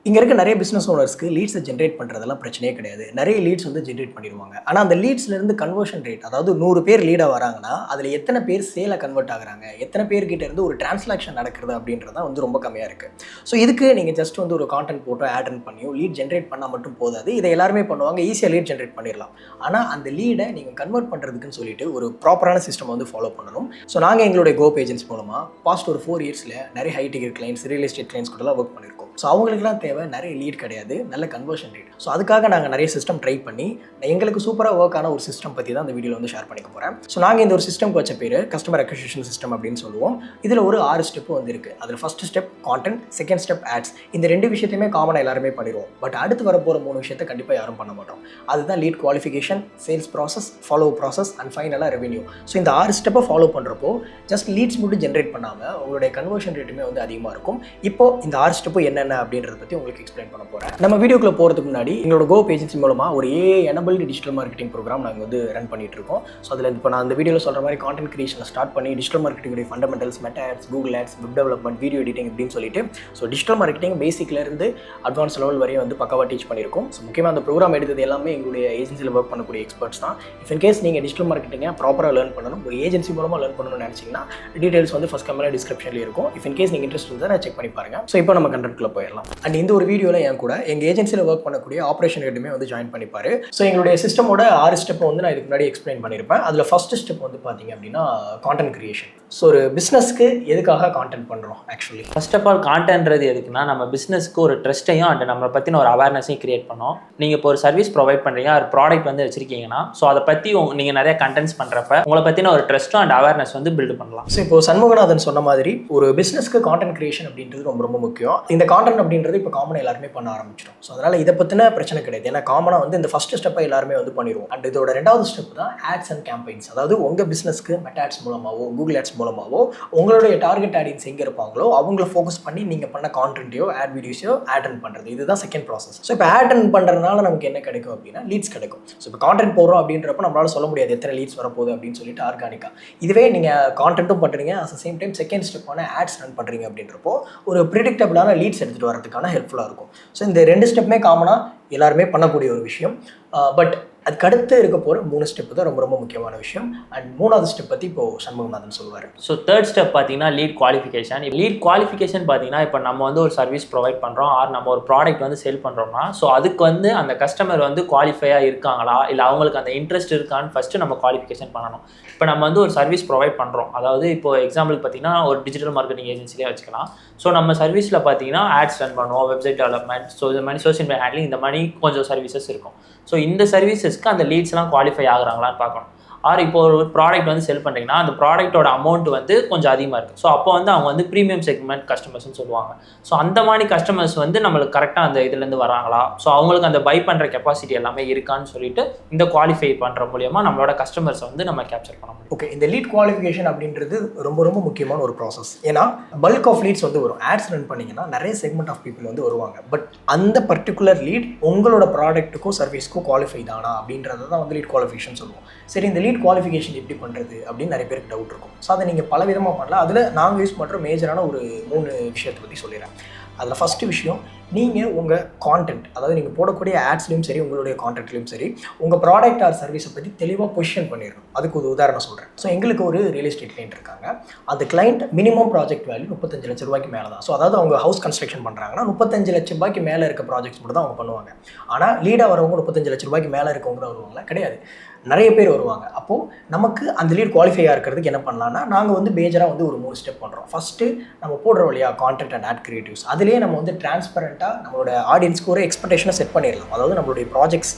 இங்கே இருக்க நிறைய பிஸ்னஸ் ஓனர்ஸ்க்கு லீட்ஸை ஜென்ரேட் பண்ணுறதெல்லாம் பிரச்சனையே கிடையாது. நிறைய லீட்ஸ் வந்து ஜென்ரேட் பண்ணிடுவாங்க. ஆனால் அந்த லீட்ஸ்லேருந்து கன்வர்ஷன் ரேட், அதாவது 100 பேர் லீடாக வராங்கன்னா அதில் எத்தனை பேர் சேலை கன்வெர்ட் ஆகுறாங்க, எத்தனை பேர்கிட்ட இருந்து ஒரு டிரான்சாக்ஷன் நடக்கிறது அப்படின்றது தான் வந்து ரொம்ப கம்மியாக இருக்குது. ஸோ இதுக்கு நீங்கள் ஜஸ்ட் வந்து ஒரு கான்டென்ட் போட்டோ ஆட் ரன் பண்ணியோ லீட் ஜென்ரேட் பண்ணால் மட்டும் போதாது. இதை எல்லாருமே பண்ணுவாங்க, ஈஸியாக லீட் ஜென்ரேட் பண்ணிடலாம். ஆனால் அந்த லீடை நீங்கள் கன்வெர்ட் பண்ணுறதுக்குன்னு சொல்லிட்டு ஒரு ப்ராப்பரான சிஸ்டம் வந்து ஃபாலோ பண்ணணும். ஸோ நாங்கள் எங்களுடைய GoUp ஏஜென்சி மூலமாக பாஸ்ட் ஒரு 4 இயர்ஸில் நிறைய high ticket clients, real estate clients கூடலாம் ஒர்க் பண்ணியிருக்கோம். ஸோ அவங்களுக்குலாம் தேவை நிறைய லீட் கிடையாது, நல்ல கன்வர்ஷன் ரேட். ஸோ அதுக்காக நாங்கள் நிறைய சிஸ்டம் ட்ரை பண்ணி எங்களுக்கு சூப்பராக ஒர்க் ஆன ஒரு சிஸ்டம் பற்றி தான் இந்த வீடியோவில் வந்து ஷேர் பண்ணிக்க போகிறேன். ஸோ நாங்கள் இந்த ஒரு சிஸ்டம்க்கு வச்ச பேர் கஸ்டமர் அக்விசிஷன் சிஸ்டம் அப்படின்னு சொல்லுவோம். இதில் ஒரு 6 ஸ்டெப்பு வந்து இருக்குது. அதில் first step content, second step ads. இந்த 2 விஷயத்தையுமே காமனாக எல்லாருமே பண்ணிடுவோம். பட் அடுத்து வர போகிற 3 விஷயத்தை கண்டிப்பாக யாரும் பண்ண மாட்டோம். அதுதான் lead qualification, sales process, follow process and ஃபைனலாக ரெவென்யூ. ஸோ இந்த 6 ஸ்டெப்பை ஃபாலோ பண்ணுறப்போ ஜஸ்ட் லீட்ஸ் மட்டும் ஜென்ரேட் பண்ணாமல் உங்களுடைய கன்வர்ஷன் ரேட்டுமே வந்து அதிகமாக இருக்கும். இப்போது இந்த 6 ஸ்டெப்பு என்னென்ன அப்படின்றத பற்றி உங்களுக்கு எக்ஸ்பிளைன் பண்ண போகிறேன். நம்ம வீடியோக்குள்ள போகிறதுக்கு முன்னாடி எங்களோட GoUp ஏஜென்சி மூலமாக ஒரு எனபிள்டு டிஜிட்டல் மார்க்கெட்டிங் ப்ரோக்ராம் நாங்கள் வந்து ரன் பண்ணிட்டு இருக்கோம். ஸோ அதில் இப்போ நான் அந்த வீடியோவில் சொல்கிற மாதிரி கான்டென்ட் கிரியேஷனை ஸ்டார்ட் பண்ணி digital marketing fundamentals, Meta ads, Google ads, web development, video editing அப்படின்னு சொல்லிட்டு ஸோ டிஜிட்டல் மார்க்கெட்டிங் பேசிக்லேருந்து அட்வான்ஸ் லெவல் வரையும் வந்து பக்காவாக டீச் பண்ணியிருக்கோம். ஸோ முக்கியமாக அந்த ப்ரோக்ராம் எடுத்தது எல்லாமே எங்களுடைய ஏஜென்சியில் ஒர்க் பண்ணக்கூடிய எக்ஸ்பர்ட்ஸ் தான். இஃப் இன் கேஸ் நீங்கள் டிஜிட்டல் மார்க்கெட்டிங்கை ப்ராப்பராக லேர்ன் பண்ணணும், ஒரு ஏஜென்சி மூலமாக லேர்ன் பண்ணணும்னு நினச்சிங்கன்னா டீடைல்ஸ் வந்து ஃபஸ்ட் கமெண்ட்ல டிஸ்கிரிப்ஷனில் இருக்கும். இஃப் இன் கேஸ் நீங்கள் இன்ட்ரெஸ்ட் இருந்தால் நான் செக் பண்ணி பாருங்கள். ஸோ இப்போ நம்ம கண்டென்ட்குள்ளே போயிடலாம். அண்ட் இந்த ஒரு வீடியோவில் என் கூட எங்கள் ஏஜென்சியில் ஒர்க் பண்ணக்கூடிய ஆப்ரேஷன் ஹெட்டுமே வந்து ஜாயின் பண்ணிப்பாரு. ஸோ எங்களுடைய சிஸ்டமோட 6 ஸ்டெப்பை வந்து நான் இதுக்கு முன்னாடி எக்ஸ்பிளைன் பண்ணியிருப்பேன். அதில் ஃபர்ஸ்ட் ஸ்டெப் வந்து பார்த்தீங்க அப்படின்னா கான்டென்ட் கிரியேஷன். ஸோ ஒரு பிஸ்னஸ்க்கு எதுக்காக கான்டென்ட் பண்ணுறோம்? ஆக்சுவலி ஃபர்ஸ்ட் ஆஃப் ஆல் கான்டென்ட்றது எதுக்குன்னா நம்ம பிஸ்னஸ்க்கு ஒரு ட்ரஸ்ட்டையும் அண்ட் நம்மளை பற்றின ஒரு அவேர்னஸையும் கிரியேட் பண்ணோம். நீங்கள் இப்போ ஒரு சர்வீஸ் ப்ரொவைட் பண்ணுறீங்க, ஒரு ப்ராடக்ட் வந்து வச்சிருக்கீங்கன்னா ஸோ அதை பற்றி நீங்கள் நிறைய கண்டென்ட்ஸ் பண்ணுறப்ப உங்களை பற்றின ஒரு ட்ரஸ்ட்டும் அண்ட் அவேர்னஸ் வந்து பில்டு பண்ணலாம். ஸோ இப்போ சண்முகநாதன் சொன்ன மாதிரி ஒரு பிஸ்னஸ்க்கு கான்டென்ட் கிரியேஷன் அப்படின்றது ரொம்ப ரொம்ப முக்கியம். இந்த கான்டென்ட் அப்படின்றது இப்போ காமனாக எல்லாருமே பண்ண ஆரம்பிச்சிடும். ஸோ அதனால் இதை பற்றின பிரச்சனை கிடையாது. ஏன்னா காமனாக வந்து இந்த ஃபர்ஸ்ட் ஸ்டெப்பை எல்லாருமே வந்து பண்ணிடுவோம். அண்ட் இதோட 2வது ஸ்டெப் தான் ஆட்ஸ் அண்ட் கேம்பெயின்ஸ். அதாவது உங்கள் பிஸ்னஸ்க்கு மெட்டா ஆட்ஸ் மூலமாகவோ கூகுள் ஆட்ஸ் மூலமாகவோ உங்களுடைய டார்கெட் ஆடியன்ஸ் எங்கே இருப்பாங்களோ அவங்கள ஃபோக்கஸ் பண்ணி நீங்கள் பண்ண கான்டென்ட்டையோ ஆட் வீடியோஸையோ ஆட் ரன் பண்ணுறது. இதுதான் செகண்ட் ப்ராசஸ். ஸோ இப்போ ஆட் ரன் பண்ணுறதுனால நமக்கு என்ன கிடைக்கும் அப்படின்னா லீட்ஸ் கிடைக்கும். ஸோ இப்போ கான்டென்ட் போடுறோம் அப்படின்றப்ப நம்மளால சொல்ல முடியாது எத்தனை லீட்ஸ் வரப்போகுது அப்படின்னு சொல்லிட்டு ஆர்கானிக்காக. இதுவே நீங்கள் கான்டென்ட்டும் பண்ணுறீங்க, அட் சேம் டைம் செகண்ட் ஸ்டெப்பான ஆட்ஸ் ரன் பண்ணுறீங்க அப்படின்றப்போ ஒரு ப்ரிடிக்டபிளான லீட்ஸ் எடுத்துகிட்டு வரதுக்கான ஹெல்ப்ஃபுல்லாக இருக்கும். ஸோ இந்த 2 ஸ்டெப்புமே காமனாக எல்லாருமே பண்ணக்கூடிய ஒரு விஷயம். பட் அதுக்கு அடுத்து இருக்க போகிற 3 ஸ்டெப்பு தான் ரொம்ப ரொம்ப முக்கியமான விஷயம். அண்ட் 3வது ஸ்டெப் பற்றி இப்போ சண்முகநாதன் சொல்லுவார். ஸோ தேர்ட் ஸ்டெப் பார்த்தீங்கன்னா லீட் குவாலிஃபிகேஷன். லீட் குவாலிஃபிகேஷன் பார்த்தீங்கன்னா இப்போ நம்ம வந்து ஒரு சர்வீஸ் ப்ரொவைட் பண்ணுறோம் ஆர் நம்ம ஒரு ப்ராடக்ட் வந்து சேல் பண்ணுறோம்னா ஸோ அதுக்கு வந்து அந்த கஸ்டமர் வந்து குவாலிஃபையாக இருக்காங்களா இல்லை அவங்களுக்கு அந்த இன்ட்ரெஸ்ட் இருக்கான்னு ஃபஸ்ட்டு நம்ம குவாலிஃபிகேஷன் பண்ணணும். இப்போ நம்ம வந்து ஒரு சர்வீஸ் ப்ரொவைட் பண்ணுறோம், அதாவது இப்போ எக்ஸாம்பிளுக்கு பார்த்தீங்கன்னா ஒரு டிஜிட்டல் மார்க்கெட்டிங் ஏஜென்சிலே வச்சுக்கலாம். ஸோ நம்ம சர்வீஸில் பார்த்தீங்கன்னா ஆட்ஸ் ரன் பண்ணுவோம், வெப்சைட் டெவலப்மெண்ட், ஸோ இந்த மாதிரி சோஷியல் மீடியா ஹேண்ட்லிங், இந்த மாதிரி கொஞ்சம் சர்வீசஸ் இருக்கும். ஸோ இந்த சர்வீசஸ்க்கு அந்த லீட்ஸ்லாம் குவாலிஃபை ஆகுறாங்களான்னு பார்க்கணும். ஆர் இப்போ ஒரு ப்ராடக்ட் வந்து செல் பண்ணுறீங்கன்னா அந்த ப்ராடக்ட்டோட அமௌண்ட் வந்து கொஞ்சம் அதிகமாக இருக்குது. ஸோ அப்போ வந்து அவங்க வந்து ப்ரீமியம் செக்மெண்ட் கஸ்டமர்ஸ்னு சொல்லுவாங்க. ஸோ அந்த மாதிரி கஸ்டமர்ஸ் வந்து நம்மளுக்கு கரெக்டாக அந்த இதுலேருந்து வராங்களா, ஸோ அவங்களுக்கு அந்த பை பண்ணுற கெப்பாசிட்டி எல்லாமே இருக்கான்னு சொல்லிட்டு இந்த குவாலிஃபை பண்ணுற மூலியமாக நம்மளோட கஸ்டமர்ஸை வந்து நம்ம கேப்சர் பண்ண முடியும். ஓகே, இந்த லீட் குவாலிஃபிகேஷன் அப்படின்றது ரொம்ப ரொம்ப முக்கியமான ஒரு ப்ராசஸ். ஏன்னா பல்க் ஆஃப் லீட்ஸ் வந்து வரும். ஆட்ஸ் ரன் பண்ணிங்கன்னா நிறைய செக்மெண்ட் ஆஃப் பீப்புள் வந்து வருவாங்க. பட் அந்த பர்டிகுலர் லீட் உங்களோட ப்ராடக்ட்டுக்கும் சர்வீஸ்க்கும் குவாலிஃபை தானா அப்படின்றத தான் வந்து லீட் குவாலிஃபிகேஷன் சொல்லுவோம். சரி, இந்த லீட் குவாலிஃபிகேஷன் எப்படி பண்ணுறது அப்படின்னு நிறைய பேருக்கு டவுட் இருக்கும். ஸோ அதை நீங்கள் பல விதமாக பண்ணலாம். அதில் நாங்கள் யூஸ் பண்ணுற மேஜரான ஒரு 3 விஷயத்தை பற்றி சொல்லிடுறேன். அதில் ஃபஸ்ட்டு விஷயம், நீங்கள் உங்கள் கான்டென்ட், அதாவது நீங்கள் போடக்கூடிய ஆட்ஸ்லையும் சரி உங்களுடைய கான்டென்ட்லையும் சரி உங்கள் ப்ராடக்ட் ஆர் சர்வீஸை பற்றி தெளிவாக பொசிஷன் பண்ணிடணும். அதுக்கு ஒரு உதாரணம் சொல்கிறேன். ஸோ எங்களுக்கு ஒரு ரியல் எஸ்டேட் கிளைண்ட் இருக்காங்க. அந்த கிளைண்ட் மினிமம் ப்ராஜெக்ட் வேல்யூ 35 லட்ச ரூபாய்க்கு மேலே தான். ஸோ அதாவது அவங்க ஹவுஸ் கன்ஸ்ட்ரக்ஷன் பண்ணுறாங்கன்னா 35 லட்ச ரூபாய்க்கு மேலே இருக்க ப்ராஜெக்ட்ஸ் மட்டும் தான் அவங்க பண்ணுவாங்க. ஆனால் லீடாக வரவங்க 35 லட்ச ரூபாய்க்கு மேலே இருக்கவங்க தான் வருவாங்களா? கிடையாது, நிறைய பேர் வருவாங்க. அப்போது நமக்கு அந்த லீட் குவாலிஃபையாக இருக்கிறதுக்கு என்ன பண்ணலாம்னா நாங்கள் வந்து மேஜராக வந்து ஒரு 3 ஸ்டெப் பண்ணுறோம். ஃபஸ்ட்டு நம்ம போடுற வழியா கான்டென்ட் அண்ட் ஆட் கிரியேட்டிவ்ஸ், அதிலே நம்ம வந்து டிரான்ஸ்பரண்ட்டாக நம்மளோட ஆடியன்ஸ்க்கு ஒரு எக்ஸ்பெக்டேஷனை செட் பண்ணிடலாம். அதாவது நம்மளுடைய ப்ராஜெக்ட்ஸ்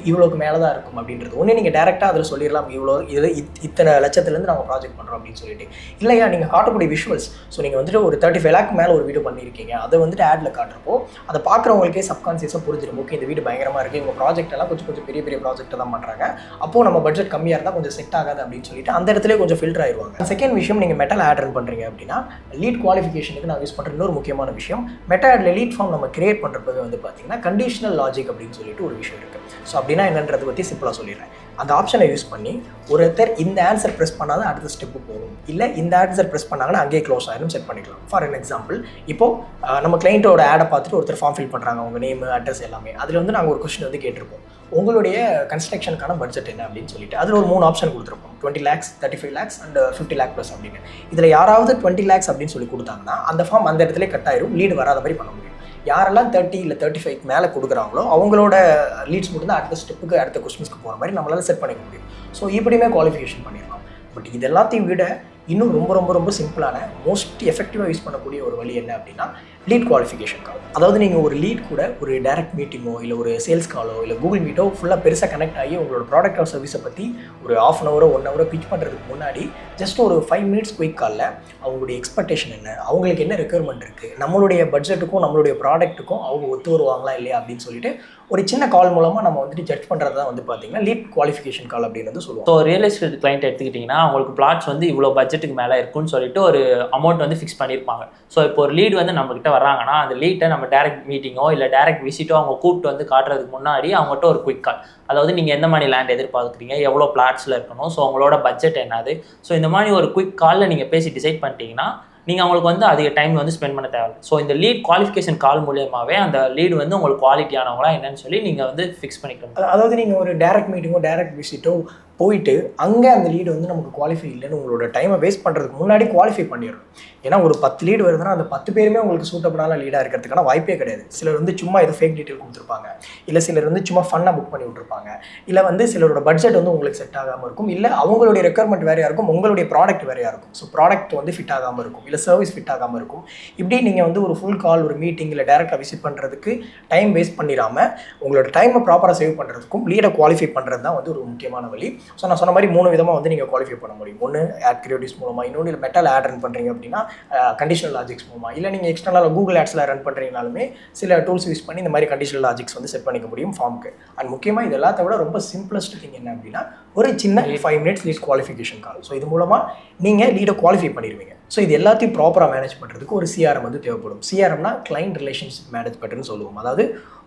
இவ்வளோக்கு மேலே தான் இருக்கும் அப்படின்றது. ஒன்று நீங்கள் டேரெக்டாக அதில் சொல்லிடலாம், இவ்வளோ இது இத்தனை லட்சத்துலேருந்து நாங்கள் ப்ராஜெக்ட் பண்ணுறோம் அப்படின்னு சொல்லிட்டு. இல்லையா நீங்கள் காட்டக்கூடிய விஷுவல்ஸ், ஸோ நீங்கள் வந்துட்டு ஒரு 35 lakh மேலே ஒரு வீடியோ பண்ணியிருக்கீங்க, அதை வந்துட்டு ஆடில் காட்டுறப்போ அதை பார்க்குறவங்களுக்கே சப்கான்சியஸாக புரிஞ்சிடும். ஓகே, இந்த வீடு பயங்கரமாக இருக்குது, இவங்க ப்ராஜெக்ட் எல்லாம் கொஞ்சம் பெரிய பெரிய ப்ராஜெக்ட்டை தான் பண்ணுறாங்க, அப்போது நம்ம பட்ஜெட் கம்மியாக இருந்தால் கொஞ்சம் செட் ஆகாது அப்படின்னு சொல்லிட்டு அந்த இடத்துல கொஞ்சம் ஃபில்டர் ஆயிடுவாங்க. செகண்ட் விஷயம், நீங்கள் மெட்டா ஆட் ரன் பண்ணுறீங்க அப்படின்னா லீட் குவாலிஃபிகேஷனுக்கு நான் யூஸ் பண்ணுற இன்னொரு முக்கியமான விஷயம், மெட்டா ஆட்ல லீட் ஃபார்ம் நம்ம கிரியேட் பண்ணுறப்பவே வந்து பார்த்தீங்கன்னா கண்டிஷனல் லாஜிக் அப்படின்னு சொல்லிட்டு ஒரு விஷயம் இருக்குது. ஸோ அப்படின்னா என்னன்றதை பற்றி சிம்பிளாக சொல்லிடுறேன். அந்த ஆப்ஷனை யூஸ் பண்ணி ஒருத்தர் இந்த ஆன்சர் ப்ரெஸ் பண்ணாத அடுத்த ஸ்டெப்பு போகும், இல்லை இந்த ஆன்சர் ப்ரெஸ் பண்ணாங்கன்னா அங்கேயே க்ளோஸ் ஆகிடும் செட் பண்ணிக்கலாம். ஃபார் அன் எக்ஸாம்பிள், இப்போது நம்ம கிளைண்ட்டோட ஆடை பார்த்துட்டு ஒருத்தர் ஃபார்ம் ஃபில் பண்ணுறாங்க, அவங்க நேம் அட்ரஸ் எல்லாமே. அதில் வந்து நாங்கள் ஒரு கொஸ்டின் வந்து கேட்டிருப்போம், உங்களுடைய கன்ஸ்ட்ரக்ஷனுக்கான பட்ஜெட் என்ன அப்படின்னு சொல்லிட்டு. அதில் ஒரு 3 ஆப்ஷன் கொடுத்துருப்போம், 20 lakhs, 35 lakhs and 50 lakh plus அப்படின்னு. இதில் யாராவது 20 lakhs அப்படின்னு சொல்லி கொடுத்தாங்கன்னா அந்த ஃபார்ம் அந்த இடத்துல கட் ஆயிரும், லீடு வராத மாதிரி பண்ண முடியும். யாரெல்லாம் 30 இல்லை 35 மேலே கொடுக்குறாங்களோ அவங்களோட லீட்ஸ் மட்டும் தான் அடுத்த ஸ்டெப்புக்கு அடுத்த கொஸ்டின்ஸ்க்கு போகிற மாதிரி நம்மளால் செட் பண்ணிக்க முடியும். ஸோ இப்படியுமே குவாலிஃபிகேஷன் பண்ணிடலாம். பட் இது எல்லாத்தையும் விட இன்னும் ரொம்ப ரொம்ப ரொம்ப சிம்பிளான மோஸ்ட் எஃபெக்டிவாக யூஸ் பண்ணக்கூடிய ஒரு வழி என்ன அப்படின்னா லீட் குவாலிஃபிகேஷன் கால். அதாவது நீங்கள் ஒரு லீட் கூட ஒரு டைரக்ட் மீட்டிங்கோ இல்லை ஒரு சேல்ஸ் காலோ இல்லை கூகுள் மீட்டோ ஃபுல்லாக பெருசாக கனெக்ட் ஆகி உங்களோட ப்ராடக்ட் ஆர் சர்வீஸை பற்றி ஒரு ½ hour 1 hour பிச் பண்ணுறதுக்கு முன்னாடி ஜஸ்ட் ஒரு 5 minutes குயிக் காலில் அவங்களுடைய எக்ஸ்பெக்டேஷன் என்ன, அவங்களுக்கு என்ன ரெக்யர்மெண்ட் இருக்குது, நம்மளுடைய பட்ஜெட்டுக்கும் நம்மளுடைய ப்ராடக்ட்டுக்கும் அவங்க ஒத்து வருவாங்களா இல்லையா அப்படின்னு சொல்லிட்டு ஒரு சின்ன கால் மூலமாக நம்ம வந்துட்டு ஜட்ஜ் பண்ணுறது தான் வந்து பார்த்தீங்கன்னா லீட் குவாலிஃபிகேஷன் கால் அப்படின்னு வந்து சொல்லுவோம். ஸோ ரியல் எஸ்டேட் கிளைண்ட் எடுத்துக்கிட்டிங்கன்னா அவங்களுக்கு பிளாட்ஸ் வந்து இவ்வளோ பட்ஜெட்டுக்கு மேலே இருக்குன்னு சொல்லிட்டு ஒரு அமௌண்ட் வந்து ஃபிக்ஸ் பண்ணியிருப்பாங்க. ஸோ இப்போ ஒரு லீட் வந்து நம்மகிட்ட வர்றாங்கன்னா அந்த லீட்டை நம்ம டேரக்ட் மீட்டிங்கோ இல்லை டேரக்ட் விசிட்டோ அவங்க கூப்பிட்டு வந்து காட்டுறதுக்கு முன்னாடி அவங்ககிட்ட ஒரு குயிக் கால், அதாவது நீங்கள் எந்த மாதிரி லேண்ட் எதிர்பார்க்குறீங்க, எவ்வளோ பிளாட்ஸில் இருக்கணும், ஸோ அவங்களோட பட்ஜெட் என்னது, ஸோ இந்த மாதிரி ஒரு குயிக் காலில் நீங்கள் பேசி டிசைட் பண்ணிட்டீங்கன்னா நீங்கள் அவங்களுக்கு வந்து அதிக டைம் வந்து ஸ்பெண்ட் பண்ண தேவை. ஸோ இந்த லீட் குவாலிஃபிகேஷன் கால் மூலியமாகவே அந்த லீடு வந்து உங்களுக்கு குவாலிட்டியானவங்களா என்னன்னு சொல்லி நீங்கள் வந்து ஃபிக்ஸ் பண்ணிக்கணும். அதாவது நீங்கள் ஒரு டேரக்ட் மீட்டிங்கோ டேரக்ட் விசிட்டோ போயிட்டு அங்கே அந்த லீடு வந்து நமக்கு குவாலிஃபை இல்லைன்னு உங்களோட டைமை வேஸ்ட் பண்ணுறதுக்கு முன்னாடி குவாலிஃபை பண்ணிடணும். ஏன்னா ஒரு 10 லீடு வருதுன்னா அந்த 10 பேருமே உங்களுக்கு சூட்டபிளான லீடாக இருக்கிறதுக்கான வாய்ப்பே கிடையாது. சிலர் வந்து சும்மா ஏதோ ஃபேக் டீட்டெயில் கொடுத்துருப்பாங்க, இல்லை சிலர் வந்து சும்மா ஃபன்னாக புக் பண்ணி விட்டுருப்பாங்க, இல்லை வந்து சிலரோட பட்ஜெட் வந்து உங்களுக்கு செட் ஆகாமல் இருக்கும், இல்லை அவங்களுடைய ரெக்யர்மெண்ட் வேறையாக இருக்கும், உங்களுடைய ப்ராடக்ட் வேறையாக இருக்கும். ஸோ ப்ராடக்ட் வந்து ஃபிட் ஆகாமல் இருக்கும், இல்லை சர்வீஸ் ஃபிட் ஆகாமல் இருக்கும். இப்படி நீங்கள் வந்து ஒரு ஃபுல் கால் ஒரு மீட்டிங் இல்லை டேரெக்டாக விசிட் பண்ணுறதுக்கு டைம் வேஸ்ட் பண்ணிடாமல் உங்களோட டைமை ப்ராப்பராக சேவ் பண்ணுறதுக்கும் லீடை குவாலிஃபை பண்ணுறது தான் வந்து ஒரு முக்கியமான வழி. ஸோ நான் சொன்ன மாதிரி 3 விதமாக வந்து நீங்கள் குவாலிஃபை பண்ண முடியும். ஒன்று ஆட் கிரியேட்டிவ்ஸ் மூலமாக, இன்னொன்று இல்லை மெட்டல் ஆட் ரன் பண்ணுறீங்க அப்படின்னா கண்டிஷனல் லாஜிக்ஸ் மூலமாக, இல்லை நீங்கள் எக்ஸ்டர்னலாக கூகுள் ஆட்ஸில் ரன் பண்ணுறீங்கனாலுமே சில டூல்ஸ் யூஸ் பண்ணி இந்த மாதிரி கண்டிஷனல் லாஜிக்ஸ் வந்து செட் பண்ணிக்க முடியும் ஃபார்முக்கு. அண்ட் முக்கியமாக இது எல்லாத்த விட ரொம்ப சிம்பிளஸ்ட் திங் என்ன அப்படின்னா ஒரு சின்ன 5 minutes லீட் குவாலிஃபிகேஷன் கால். ஸோ இது மூலமாக நீங்கள் லீடை குவாலிஃபை பண்ணிடுவீங்க. ஸோ இது எல்லாத்தையும் ப்ராப்பராக மேனேஜ் பண்ணுறதுக்கு ஒரு சிஆர்எம் வந்து தேவைப்படும். சிஆர்எம்னா கிளைண்ட் ரிலேஷன்ஷிப் மேனேஜ்மெண்ட்னு சொல்லுவோம். அதாவது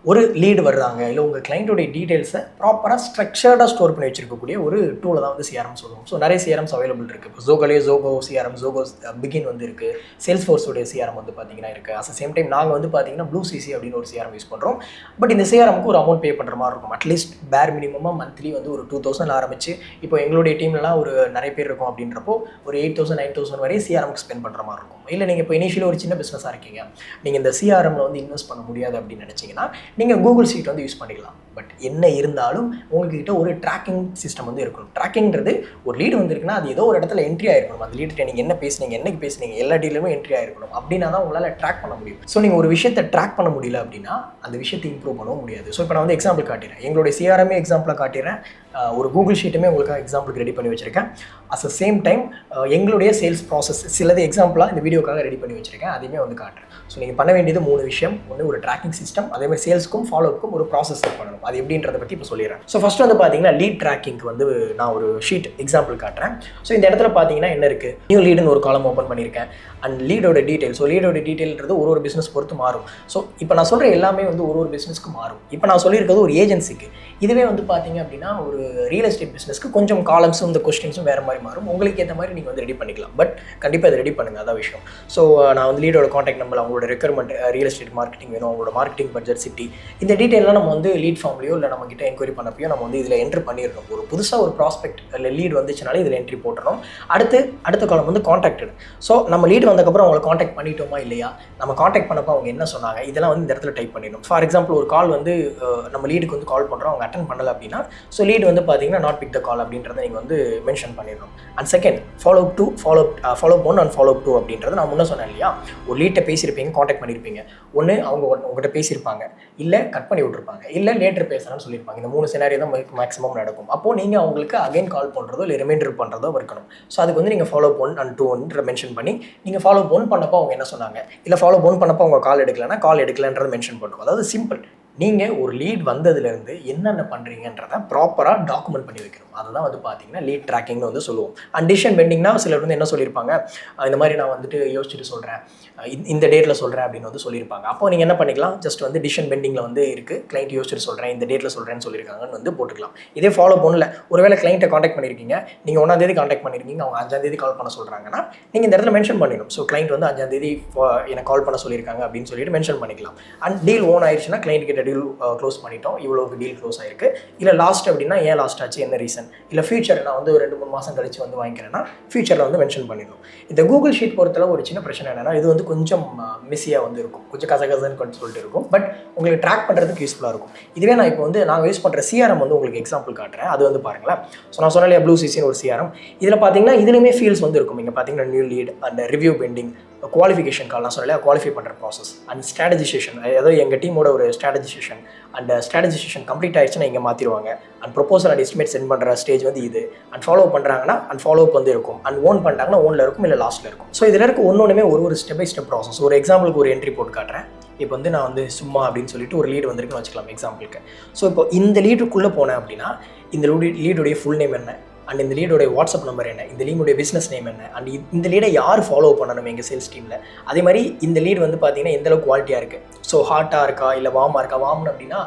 ஒரு லீடு வர்றாங்க இல்லை உங்கள் கிளைண்ட்டோடைய டீட்டெயில்ஸை ப்ராப்பராக ஸ்ட்ரக்சர்டாக ஸ்டோர் பண்ணி வச்சிருக்கக்கூடிய ஒரு டூலை தான் வந்து சிஆர்எம் சொல்லுவோம். ஸோ நிறைய சிஆர்எம்ஸ் அவைலபிள் இருக்குது. இப்போ ஜோகோ சிஆர்எம், ஜோகோ பிகின் வந்து இருக்குது. சேல்ஸ் ஃபோர்ஸோடைய சிஆர்எம் வந்து பார்த்தீங்கன்னா இருக்குது. அட் சேம் டைம் நாங்கள் வந்து பார்த்தீங்கன்னா ப்ளூ சிசி அப்படின்னு ஒரு சிஆர்எம் யூஸ் பண்ணுறோம். பட் இந்த சிஆர்எம்க்கு ஒரு அமௌண்ட் பே பண்ணுற மாதிரி இருக்கும். அட்லீஸ்ட் பேர் மினிமமாக மந்த்லி வந்து ஒரு 2000 ஆரம்பிச்சு இப்போ எங்களுடைய டீம்லலாம் ஒரு நிறைய பேர் இருக்கும் அப்படின்றப்போ ஒரு 8000 9000 வரையும் சிஆர்எம்க்கு ஸ்பெண்ட் பண்ணுற மாதிரி இருக்கும். இல்லை நீங்கள் இப்போ இனிஷியலி ஒரு சின்ன பிஸ்னஸாக இருக்கீங்க, நீங்கள் இந்த சிஆர்எம்ல வந்து இன்வெஸ்ட் பண்ண முடியாது அப்படின்னு நினச்சிங்கன்னா நீங்கள் கூகுள் ஷீட் வந்து யூஸ் பண்ணிக்கலாம். பட் என்ன இருந்தாலும் உங்ககிட்ட ஒரு ட்ராக்கிங் சிஸ்டம் வந்து இருக்கணும். ட்ராக்கிங்கிறது ஒரு லீடு வந்துருக்குன்னா அது ஏதோ ஒரு இடத்துல என்ட்ரி ஆகிருக்கணும். அந்த லீடு நீங்கள் என்ன பேசுனீங்க, என்னைக்கு பேசுனீங்க, எல்லா டீலுமே என்ட்ரி ஆகிருக்கணும். அப்படின்னா தான் உங்களால் ட்ராக் பண்ண முடியும். ஸோ நீங்கள் ஒரு விஷயத்தை ட்ராக் பண்ண முடியல அப்படின்னா அந்த விஷயத்தை இம்ப்ரூவ் பண்ணவும் முடியாது. ஸோ இப்போ நான் வந்து எக்ஸாம்பிள் காட்டிடுறேன், எங்களுடைய சிஆர்எம்ஏ எக்ஸாம்பிளாக காட்டிடுறேன், ஒரு கூகுள் ஷீட்டுமே உங்களுக்கு எக்ஸாம்பிளுக்கு ரெடி பண்ணி வச்சுருக்கேன். அட் த சேம் டைம் எங்களுடைய சேல்ஸ் ப்ராசஸ் சிலது எக்ஸாம்பிளாக இந்த வீடியோக்காக ரெடி பண்ணி வச்சுருக்கேன், அதையுமே வந்து காட்டுறேன். ஸோ நீங்கள் பண்ண வேண்டியது 3 விஷயம். ஒன்று ஒரு ட்ராக்கிங் சிஸ்டம், அதேமாதிரி சேல்ஸ்க்கும் ஃபாலோஅப்புக்கும் ஒரு ப்ராசஸ் பண்ணணும். அது எப்படின்றத பற்றி இப்போ சொல்லிடுறேன். ஸோ ஃபஸ்ட்டு வந்து பார்த்தீங்கன்னா லீட் ட்ராக்கிங்க்கு வந்து நான் ஒரு ஷீட் எக்ஸாம்பிள் காட்டுறேன். ஸோ இந்த இடத்துல பார்த்தீங்கன்னா என்ன இருக்குது, நியூ லீடுன்னு ஒரு காலம் ஓப்பன் பண்ணியிருக்கேன். அண்ட் லீடோட டீட்டெயில், ஸோ லீடோட டீட்டெயில்ன்றது ஒரு பிஸ்னஸ் பொறுத்து மாறும். ஸோ இப்போ நான் சொல்கிற எல்லாமே வந்து ஒரு பிஸ்னஸ்க்கு மாறும். இப்போ நான் சொல்லியிருக்கிறது ஒரு ஏஜென்சிக்கு. இதுவே வந்து பார்த்தீங்க அப்படின்னா ஒரு ரியல் எஸ்டேட் பிஸ்னஸ்க்கு கொஞ்சம் காலம்ஸும் இந்த கொஸ்டின்ஸும் வேறு மாதிரி மாறும். உங்களுக்கு ஏற்ற மாதிரி நீங்கள் வந்து ரெடி பண்ணிக்கலாம். பட் கண்டிப்பாக அதை ரெடி பண்ணுங்கள், அதான் விஷயம். ஸோ நான் வந்து லீடோட காண்டாக்ட் நம்பர், அவங்களோட ரெக்யர்மெண்ட், ரியல் எஸ்டேட் மார்க்கெட்டிங் வேணும், அவங்களோட மார்க்கெட்டிங் பட்ஜெட், சிட்டி, இந்த டீட்டெயிலாம் நம்ம வந்து லீட் ஃபார்ம்லையோ இல்லை நம்ம கிட்ட என்கொயரி பண்ணப்பையோ நம்ம வந்து இதில் என்ட்ரி பண்ணிடணும். ஒரு புதுசாக ஒரு ப்ராஸ்பெக்ட் இல்லை லீட் வந்துச்சுனாலே இதில் என்ட்ரி போட்டுறோம். அடுத்த காலம் வந்து காண்டாக்டட். ஸோ நம்ம லீடு வந்ததுக்கப்புறம் அவங்களை காண்டாக்ட் பண்ணிட்டோமா இல்லையா, நம்ம காண்டாக்ட் பண்ணப்போ அவங்க என்ன சொன்னாங்க, இதெல்லாம் வந்து இந்த இடத்துல டைப் பண்ணிடணும். ஃபார் எக்ஸாம்பிள் ஒரு கால் வந்து நம்ம லீடுக்கு வந்து கால் பண்ணுறோம், அவங்க அட்டன் பண்ணலை அப்படின்னா ஸோ லீடு வந்து பார்த்தீங்கன்னா நாட் பிக் த கால் அப்படின்றத நீங்கள் வந்து மென்ஷன் பண்ணிடணும். And second follow up 1 and follow அப் 2 அப்படின்றத நான் முன்னே சொன்னேன் இல்லையா. ஒரு லீட்டை பேசியிருப்பீங்க, காண்டாக்ட் பண்ணியிருப்பீங்க, ஒன்று அவங்க உங்கள்கிட்ட பேசியிருப்பாங்க, இல்லை கட் பண்ணி விட்டுருப்பாங்க, இல்லை லேட்டர் பேசுகிறேன்னு சொல்லியிருப்பாங்க. இந்த 3 சினாரியோ தான் மேக்ஸிமம் நடக்கும். அப்போது நீங்கள் அவங்களுக்கு அகைன் கால் பண்ணுறதோ இல்லை ரிமைண்டர் பண்ணுறதோ இருக்கணும். ஸோ அதுக்கு வந்து நீங்கள் ஃபாலோ அப் 1 அண்ட் 2 மென்ஷன் பண்ணி நீங்கள் ஃபாலோ அப் 1 பண்ணப்போ அவங்க என்ன சொன்னாங்க, இல்லை ஃபாலோ அப் 1 பண்ணப்போ அவங்க கால் எடுக்கலைன்னா கால் எடுக்கலன்றதை மென்ஷன் பண்ணுவோம். அதாவது சிம்பிள். நீங்கள் ஒரு லீட் வந்ததுலேருந்து என்னென்ன பண்ணுறீங்கன்றதை ப்ராப்பராக டாக்குமெண்ட் பண்ணி வைக்கணும். அதுதான் வந்து பார்த்தீங்கன்னா லீட் ட்ராக்கிங்னு வந்து சொல்லுவோம். அண்ட் டிசிஷன் பெண்டிங்னா சிலர் வந்து என்ன சொல்லியிருப்பாங்க, இந்த மாதிரி நான் வந்துட்டு யோசிச்சுட்டு சொல்கிறேன், இந்த டேட்டில் சொல்கிறேன் அப்படின்னு வந்து சொல்லியிருப்பாங்க. அப்போ நீங்கள் என்ன பண்ணிக்கலாம், ஜஸ்ட் வந்து டிசிஷன் பெண்டிங்கில் வந்து இருக்குது, கிளைண்ட் யோசிச்சுட்டு சொல்கிறேன், இந்த டேட்டில் சொல்கிறேன்னு சொல்லியிருக்காங்கன்னு வந்து போட்டுக்கலாம். இதே ஃபாலோ பண்ணல, ஒருவேளை கிளைண்ட்டை காண்டாக்ட் பண்ணியிருக்கீங்க, நீங்கள் 1ஆம் தேதி காண்டாக்ட் பண்ணியிருக்கீங்க, அவங்க 5ஆம் தேதி கால் பண்ண சொல்கிறாங்கன்னா நீங்கள் இந்த இடத்துல மென்ஷன் பண்ணிடணும். ஸோ கிளைண்ட் வந்து 5ஆம் தேதி எனக்கு கால் பண்ண சொல்லியிருக்காங்க அப்படின்னு சொல்லிட்டு மென்ஷன் பண்ணிக்கலாம். அண்ட் டீல் ஓன் ஆயிடுச்சுன்னா கிளைண்ட் கிட்ட டீல் க்ளோஸ் பண்ணிட்டோம், இவ்வளோக்கு டீல் க்ளோஸ் ஆயிருக்கு. இல்லை லாஸ்ட் அப்படின்னா ஏன் லாஸ்ட் ஆச்சு, என்ன ரீசன், இல்லை ஃபியூச்சர் நான் வந்து ஒரு 2-3 மாதம் கழிச்சு வந்து வாங்கிக்கிறேன்னா ஃபியூச்சரில் வந்து மென்ஷன் பண்ணிடணும். இந்த கூகுள் ஷீட் பொறுத்தளவு ஒரு சின்ன பிரச்சனை என்னன்னா, இது வந்து கொஞ்சம் மிஸ்ஸியாக வந்து இருக்கும், கொஞ்சம் கசகசன்னு சொல்லிட்டு இருக்கும். பட் உங்களுக்கு ட்ராக் பண்ணுறதுக்கு யூஸ்ஃபுல்லாக இருக்கும். இதுவே நான் இப்போ வந்து நாங்கள் யூஸ் பண்ணுற சிஆர்எம் வந்து உங்களுக்கு எக்ஸாம்பிள் காட்டுறேன். அது வந்து பாருங்களேன். ஸோ நான் சொன்னாலே ப்ளூ சிசின்னு ஒரு சிஆர்எம். இதில் பார்த்தீங்கன்னா இதுலேயுமே ஃபீல்ட்ஸ் வந்து இருக்கும். இங்கே பார்த்தீங்கன்னா new lead and review pending, qualification call நான் சொல்லலையா, குவாலிஃபை பண்ணுற ப்ராசஸ் அண்ட் ஸ்ட்ராட்டஜிசேஷன், அதாவது எங்கள் டீமோட ஒரு ஸ்ட்ராட்டஜிசேஷன் அண்ட் ஸ்ட்ராட்டஜிசேஷன் கம்ப்ளீட் ஆயிடுச்சுன்னா இங்கே மாற்றிடுவாங்க. And proposal and estimate sent பண்ணுற ஸ்டேஜ் வந்து இது. அண்ட் ஃபாலோ பண்ணுறாங்கன்னா அண்ட் ஃபாலோ அப் வந்து இருக்கும். அண்ட் ஓன் பண்ணிட்டாங்கன்னா ஓனில் இருக்கும், இல்லை லாஸ்ட்டில் இருக்கும். ஸோ இதில் இருக்க ஒன்றுமே ஒரு ஸ்டெப் பை ஸ்டெப் ப்ராசஸ். ஒரு எக்ஸாம்பிளுக்கு ஒரு என்ட்ரி போட்டு காட்டுறேன். இப்போ வந்து நான் வந்து சும்மா அப்படின்னு சொல்லிட்டு ஒரு லீடு வந்திருக்குன்னு வச்சுக்கலாம் எக்ஸாம்பிளுக்கு. ஸோ இப்போ இந்த லீடுக்குள்ளே போனேன் அப்படின்னா இந்த லீடுடைய ஃபுல் நேம் என்ன, அண்ட் இந்த லீடோடைய வாட்ஸ்அப் நம்பர் என்ன, இந்த லீடோடைய பிஸ்னஸ் நேம் என்ன, அண்ட் இந்த லீடை யார் ஃபாலோ பண்ணணும் எங்கள் சேல்ஸ் டீமில். அதே மாதிரி இந்த லீட் வந்து பார்த்தீங்கன்னா எந்தளவுக்கு குவாலிட்டியாக இருக்குது, ஸோ ஹாட்டாக இருக்கா இல்லை வார்மாக இருக்கா. வார்ம்னு அப்படின்னா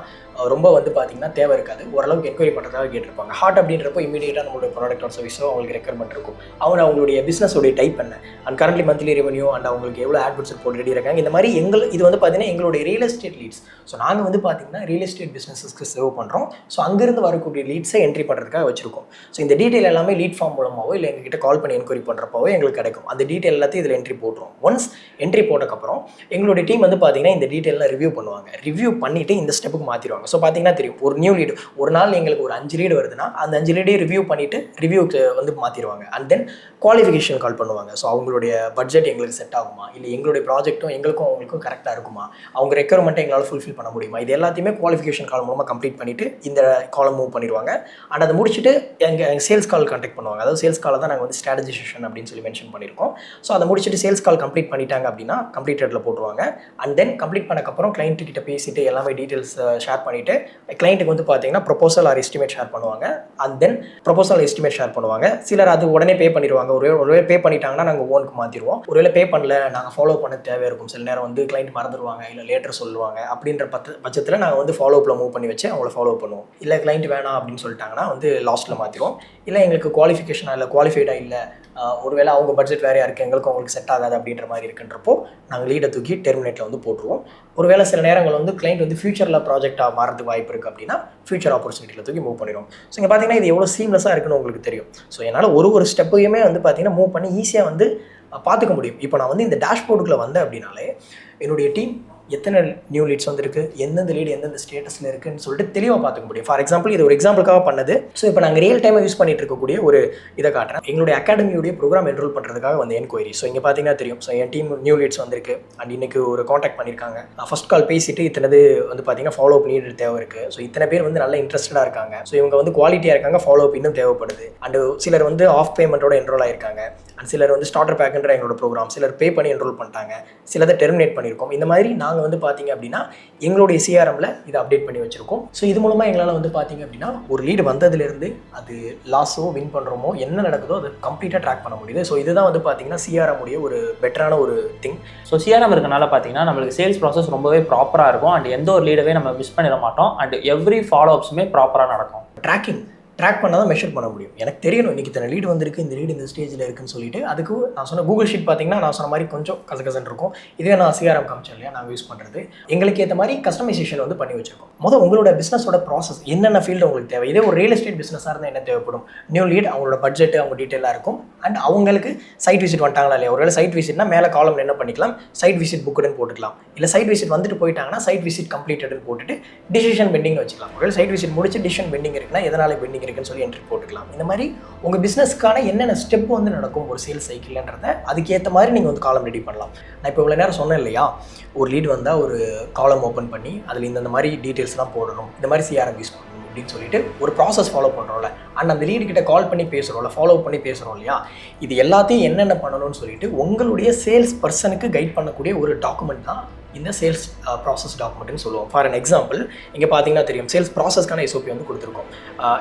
ரொம்ப வந்து பார்த்தீங்கன்னா தேவை இருக்காது, ஓரளவுக்கு என்கொயரி பண்ணுறதுக்காக கேட்டிருப்பாங்க. ஹாட் அப்படின்றப்போ இமீடியட்டாக நம்மளுடைய ப்ராடக்ட் ஆர் சர்வீஸோ அவங்களுக்கு ரெக்யர்மெண்ட் இருக்கும். அவங்களுடைய பிஸ்னஸோடைய டைப் என்ன, and currently monthly revenue, and அவங்களுக்கு எவ்வளோ ஆட்வர்ட்ஸ் போட்டு ரெடி இருக்காங்க. இந்த மாதிரி இது வந்து பார்த்தீங்கன்னா எங்களுடைய ரியல் எஸ்டேட் லீட்ஸ். ஸோ நாங்கள் வந்து பார்த்தீங்கன்னா ரியல் எஸ்டேட் பிஸ்னஸஸ்க்கு சேவ் பண்ணுறோம். ஸோ அங்கேருந்து வரக்கூடிய லீட்ஸை என்ட்ரி பண்ணுறதுக்காக வச்சிருக்கோம். ஸோ இந்த டீட்டெயில் எல்லாமே லீட் ஃபார்ம் மூலமாகவோ இல்லை எங்ககிட்ட கால் பண்ணி என்கொயரி பண்ணுறப்போ எங்களுக்கு கிடைக்கும். அந்த டீட்டெயில் எல்லாத்தையும் இதில் என்ட்ரி போட்டுரும். ஒன்ஸ் என்ட்ரி போட்டக்கப்புறம் எங்களுடைய டீம் வந்து பார்த்தீங்கன்னா இந்த டீட்டெயிலாம் ரிவ்யூ பண்ணுவாங்க. ரிவ்யூ பண்ணிவிட்டு இந்த ஸ்டெப்புக்கு மாற்றிடுவாங்க. ஸோ பார்த்தீங்கன்னா தெரியும், ஒரு நியூ லீடு ஒரு நாள் எங்களுக்கு ஒரு 5 லீடு வருதுன்னா அந்த 5 லீடையும் ரிவ்யூ பண்ணிவிட்டு ரிவ்யூக்கு வந்து மாற்றிடுவாங்க. அண்ட் தென் குவாலிஃபிகேஷன் கால் பண்ணுவாங்க. ஸோ அவங்களுடைய பட்ஜெட் எங்களுக்கு செட் ஆகுமா, இல்லை எங்களுடைய ப்ராஜெக்ட்டும் எங்களுக்கும் அவங்களுக்கும் கரெக்டாக இருக்குமா, அவங்க ரெக்யர்மெண்ட்டை எங்களால் ஃபுல்ஃபில் பண்ண முடியுமா, இது எல்லாத்தையுமே குவாலிஃபிகேஷன் கால் மூலமாக கம்ப்ளீட் பண்ணிவிட்டு இந்த காலம் மூவ் பண்ணிடுவாங்க. அண்ட் அதை முடிச்சுட்டு எங்கள் சேல்ஸ் கால் கான்டாக்ட் பண்ணுவாங்க. அதாவது சேல்ஸ் காலை தான் நாங்கள் வந்து ஸ்ட்ராட்டஜிசேஷன் அப்படின்னு சொல்லி மென்ஷன் பண்ணியிருக்கோம். ஸோ அதை முடிச்சுட்டு சேல்ஸ் கால் கம்ப்ளீட் பண்ணிட்டாங்க அப்படின்னா கம்ப்ளீட்டடில் போட்டுருவாங்க. அண்ட் தென் கம்ப்ளீட் பண்ணக்கப்புறம் கிளைண்ட் கிட்ட பேசிட்டு எல்லாமே டீட்டெயில்ஸ் ஷேர் பண்ணிவிட்டு கிளைண்ட்டுக்கு வந்து பார்த்தீங்கன்னா ப்ரொபோசல் ஆர் எஸ்டிமேட் ஷேர் பண்ணுவாங்க. And then proposal estimate share பண்ணுவாங்க. சிலர் அது உடனே பே பண்ணிடுவாங்க. ஒருவேளை பே பண்ணிட்டாங்கன்னா நாங்கள் ஓனுக்கு மாற்றிடுவோம். ஒருவேளை பே பண்ணல, நாங்கள் ஃபாலோ பண்ண தேவை இருக்கும். சில நேரம் வந்து கிளைண்ட் மறந்துடுவாங்க, இல்லை லேட்டர் சொல்லுவாங்க. அப்படின்ற பட்சத்தில் நாங்கள் வந்து ஃபாலோ அப்பில் மூவ் பண்ணி வச்சு அவங்கள ஃபாலோ பண்ணுவோம். இல்லை கிளைண்ட் வேணாம் அப்படின்னு சொல்லிட்டாங்கன்னா வந்து லாஸ்ட்டில் மாற்றிடுவோம். இல்லை எங்களுக்கு குவாலிஃபிகேஷனாக இல்லை குவாலிஃபைடாக இல்லை, ஒருவேளை அவங்க பட்ஜெட் வேறையாக இருக்குது, எங்களுக்கு அவங்களுக்கு செட் ஆகாது அப்படின்ற மாதிரி இருக்குன்றப்போ நாங்கள் லீடை தூக்கி டெர்மினேட்டில் வந்து போட்டுருவோம். ஒருவேளை சில நேரங்கள் வந்து கிளைண்ட் வந்து ஃபியூச்சரில் ப்ராஜெக்டாக மாறதுக்கு வாய்ப்பு இருக்குது அப்படின்னா ஃபியூச்சர் ஆப்பர்ச்சுனிட்டியில் தூக்கி மூவ் பண்ணிடுவோம். ஸோ இங்கே பார்த்தீங்கன்னா இது எவ்வளோ சீம்லெஸ்ஸாக இருக்குன்னு உங்களுக்கு தெரியும். ஸோ என்னால் ஒரு ஸ்டெப்பையுமே வந்து பார்த்தீங்கன்னா மூவ் பண்ணி ஈஸியாக வந்து பார்த்துக்க முடியும். இப்போ நான் வந்து இந்த டேஷ்போர்டுக்குள்ளே வந்தேன் அப்படின்னாலே என்னுடைய டீம் எத்தனை நியூ லீட்ஸ் வந்துருக்கு, எந்தெந்த லீடு எந்தெந்த ஸ்டேட்டஸில் இருக்குன்னு சொல்லிட்டு தெளிவாக பார்த்துக்க முடியும். ஃபார் எக்ஸாம்பிள் இது ஒரு எக்ஸாம்பிளுக்காக பண்ணது. ஸோ இப்போ நாங்கள் ரியல் டைமாக யூஸ் பண்ணிட்டு இருக்கக்கூடிய ஒரு இதை காட்டுறேன். எங்களுடைய அகாடமியுடைய ப்ரோக்ராம் என்ரோல் பண்ணுறதுக்காக வந்து என்கொயரி. ஸோ இங்கே பார்த்தீங்கன்னா தெரியும். ஸோ என் டீம் நியூ லீட்ஸ் வந்திருக்கு அண்ட் இன்றைக்கி ஒரு காண்டாக்ட் பண்ணியிருக்காங்க. ஃபஸ்ட் கால் பேசிட்டு இத்தனை வந்து பார்த்தீங்கன்னா ஃபாலோ அப் நீட் தேவை இருக்குது. ஸோ இத்தனை பேர் வந்து நல்ல இன்ட்ரெஸ்டடாக இருக்காங்க. ஸோ இவங்க வந்து குவாலிட்டியாக இருக்காங்க, ஃபாலோ அப் இன்னும் தேவைப்படுது. அண்ட் சிலர் வந்து ஆஃப் பேமெண்ட்டோட என்ரோல் ஆயிருக்காங்க. அண்ட் சிலர் வந்து ஸ்டார்டர் பேக்குன்ற எங்களோட ப்ரோக்ராம் சிலர் பே பண்ணி என்ரோல் பண்ணிட்டாங்க, சிலதை டெர்மினேட் பண்ணியிருக்கோம். இந்த மாதிரி நாங்கள் வந்து பார்த்தீங்க அப்படின்னா எங்களுடைய சிஆர்எம்ல இதை அப்டேட் பண்ணி வச்சிருக்கோம். ஸோ இது மூலமாக எங்களால் வந்து பார்த்தீங்க அப்படின்னா ஒரு லீடு வந்ததுலேருந்து அது லாஸோ வின் பண்ணுறோமோ என்ன நடக்குதோ அதை கம்ப்ளீட்டாக ட்ராக் பண்ண முடியுது. ஸோ இதுதான் வந்து பார்த்தீங்கன்னா சிஆர்எம் உடைய ஒரு பெட்டரான ஒரு திங். ஸோ சிஆர்எம் இருக்கனால பார்த்தீங்கன்னா நம்மளுக்கு சேல்ஸ் ப்ராசஸ் ரொம்பவே ப்ராப்பராக இருக்கும். அண்ட் எந்த ஒரு லீடவே நம்ம மிஸ் பண்ணிட மாட்டோம். அண்ட் எவ்ரி ஃபாலோ அப்ஸுமே ப்ராப்பராக நடக்கும். ட்ராக் பண்ணால் தான் மெஷர் பண்ண முடியும். எனக்கு தெரியணும் இன்றைக்கி இத்தனை லீடு வந்திருக்கு, இந்த லீடு இந்த ஸ்டேஜில் இருக்குன்னு சொல்லிட்டு. அதுக்கு நான் சொன்ன கூகுள் ஷீட் பார்த்தீங்கன்னா நான் சொன்ன மாதிரி கொஞ்சம் கசகசன்னு இருக்கும். இதே நான் சிஆர்எம் காமிச்சேன் இல்லையா, நாங்கள் யூஸ் பண்ணுறது எங்களுக்கு ஏற்ற மாதிரி கஸ்டமைசேஷன் வந்து பண்ணி வச்சிருக்கோம். உங்களோட பிஸ்னஸோட ப்ராசஸ் என்னென்ன ஃபீல்டு உங்களுக்கு தேவை. இதே ஒரு ரியல் எஸ்டேட் பிஸ்னஸாக இருந்தால் என்ன தேவைப்படும், நியூ லீட் அவங்களோட பட்ஜெட் அவங்க டீட்டெயிலாக இருக்கும். அண்ட் அவங்களுக்கு சைட் விசிட் வந்துட்டாங்களா இல்லையா, ஒருவேளை சைட் விசிட்னா மேலே காலம் என்ன பண்ணிக்கலாம், சைட் விசிட் புக்குன்னு போட்டுக்கலாம். இல்லை சைட் விசிட் வந்துட்டு போயிட்டாங்கன்னா சைட் விசிட் கம்ப்ளீட்டட்னு போட்டுட்டு டிசிஷன் பெண்டிங் வச்சுக்கலாம். ஒருவேளை சைட் விசிட் முடிச்சு டிசிஷன் பெண்டிங் இருக்குன்னா எதனால பெண்டிங் இருக்குன்னு சொல்லி என்ட்ரி போட்டு. இந்த மாதிரி உங்க பிசினஸ்க்கான என்னென்ன ஸ்டெப் வந்து நடக்கும் ஒரு சேல்ஸ் சைக்கிள்ன்றதை அதுக்கேற்ற மாதிரி நீங்கள் வந்து காலம் ரெடி பண்ணலாம். நான் இப்போ இவ்வளோ நேரம் சொன்னேன் இல்லையா, ஒரு லீட் வந்தால் ஒரு காலம் ஓப்பன் பண்ணி அதில் இந்த மாதிரி டீட்டெயில்ஸ்லாம் போடணும், இந்த மாதிரி சிஆர்எம் யூஸ் பண்ணணும் அப்படின்னு சொல்லிட்டு ஒரு ப்ராசஸ் ஃபாலோ பண்ணுறோம்ல. அண்ட் அந்த லீடு கிட்ட கால் பண்ணி பேசுகிறோம்ல, ஃபாலோ பண்ணி பேசுகிறோம் இல்லையா, இது எல்லாத்தையும் என்னென்ன பண்ணணும்னு சொல்லிட்டு உங்களுடைய சேல்ஸ் பர்சனுக்கு கைட் பண்ணக்கூடிய ஒரு டாக்குமெண்ட் தான் இந்த சேல்ஸ் ப்ராசஸ் டாக்குமெண்ட்னு சொல்லுவோம். ஃபார் அன் எக்ஸாம்பிள் இங்கே பார்த்தீங்கன்னா தெரியும், சேல்ஸ் ப்ராசஸ்க்கான SOP வந்து கொடுத்துருக்கோம்.